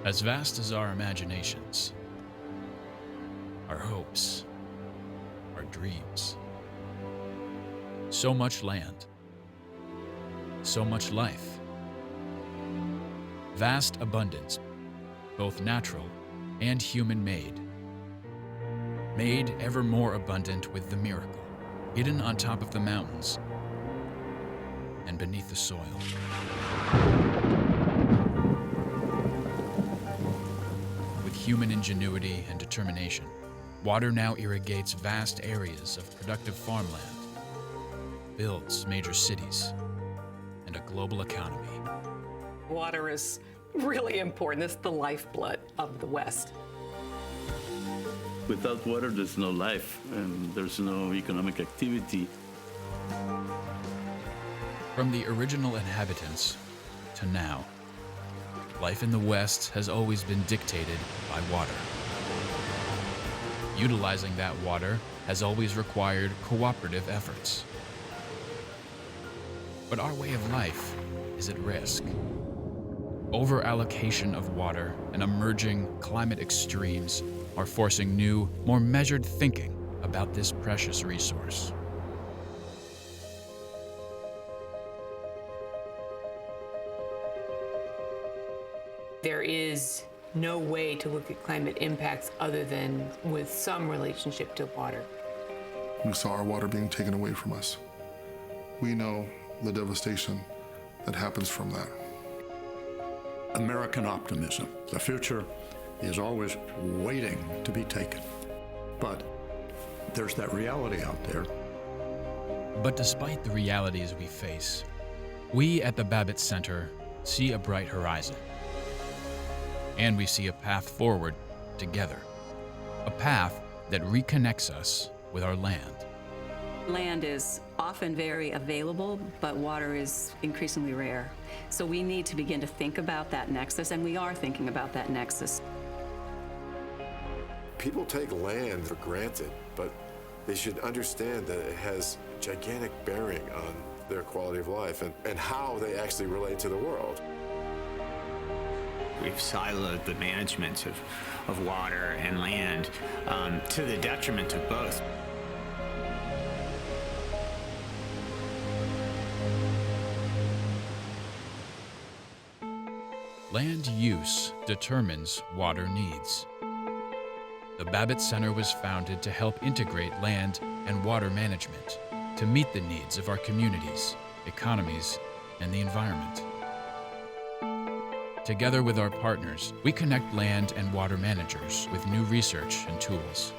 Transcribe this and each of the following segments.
As vast as our imaginations, our hopes, our dreams. So much land, so much life. Vast abundance, both natural and human-made. Made ever more abundant with the miracle, hidden on top of the mountains and beneath the soil. With human ingenuity and determination, water now irrigates vast areas of productive farmland, builds major cities, and a global economy. Water is really important. It's the lifeblood of the West. Without water, there's no life, and there's no economic activity. From the original inhabitants to now, life in the West has always been dictated by water. Utilizing that water has always required cooperative efforts. But our way of life is at risk. Over-allocation of water and emerging climate extremes are forcing new, more measured thinking about this precious resource. There is no way to look at climate impacts other than with some relationship to water. We saw our water being taken away from us. We know the devastation that happens from that. American optimism. The future is always waiting to be taken. But there's that reality out there. But despite the realities we face, we at the Babbitt Center see a bright horizon. And we see a path forward together. A path that reconnects us with our land. Land is often very available, but water is increasingly rare. So we need to begin to think about that nexus, and we are thinking about that nexus. People take land for granted, but they should understand that it has gigantic bearing on their quality of life and how they actually relate to the world. We've siloed the management of water and land to the detriment of both. Land use determines water needs. The Babbitt Center was founded to help integrate land and water management to meet the needs of our communities, economies, and the environment. Together with our partners, we connect land and water managers with new research and tools.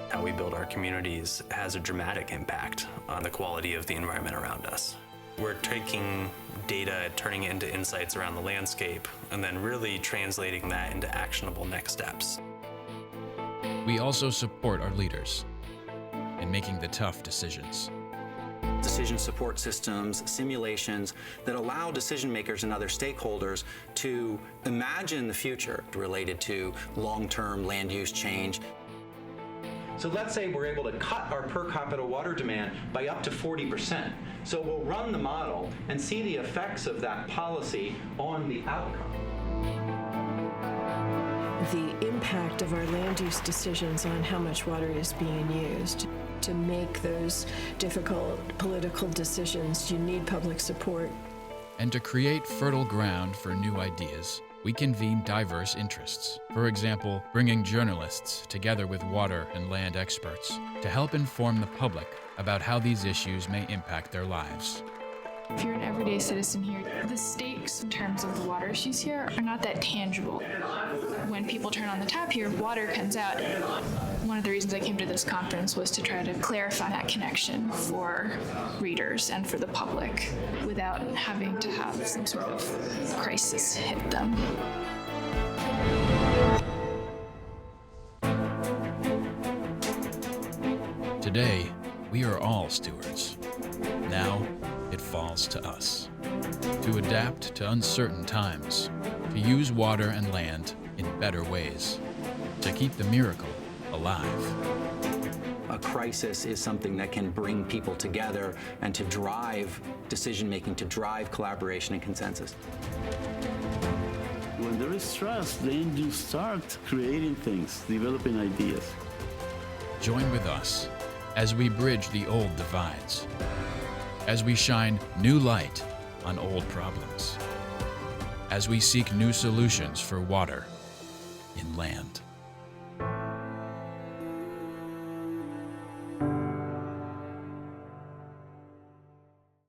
How we build our communities has a dramatic impact on the quality of the environment around us. We're taking data, turning it into insights around the landscape, and then really translating that into actionable next steps. We also support our leaders in making the tough decisions. Decision support systems, simulations that allow decision makers and other stakeholders to imagine the future related to long-term land use change. So let's say we're able to cut our per capita water demand by up to 40%. So we'll run the model and see the effects of that policy on the outcome. The impact of our land use decisions on how much water is being used. To make those difficult political decisions, you need public support. And to create fertile ground for new ideas, we convene diverse interests. For example, bringing journalists together with water and land experts to help inform the public about how these issues may impact their lives. If you're an everyday citizen here, the stakes in terms of the water issues here are not that tangible. When people turn on the tap here, water comes out. One of the reasons I came to this conference was to try to clarify that connection for readers and for the public without having to have some sort of crisis hit them. Today, we are all stewards. Now, it falls to us to adapt to uncertain times, to use water and land in better ways, to keep the miracle alive. A crisis is something that can bring people together and to drive decision-making, to drive collaboration and consensus. When there is trust, then you start creating things, developing ideas. Join with us as we bridge the old divides, as we shine new light on old problems, as we seek new solutions for water in land.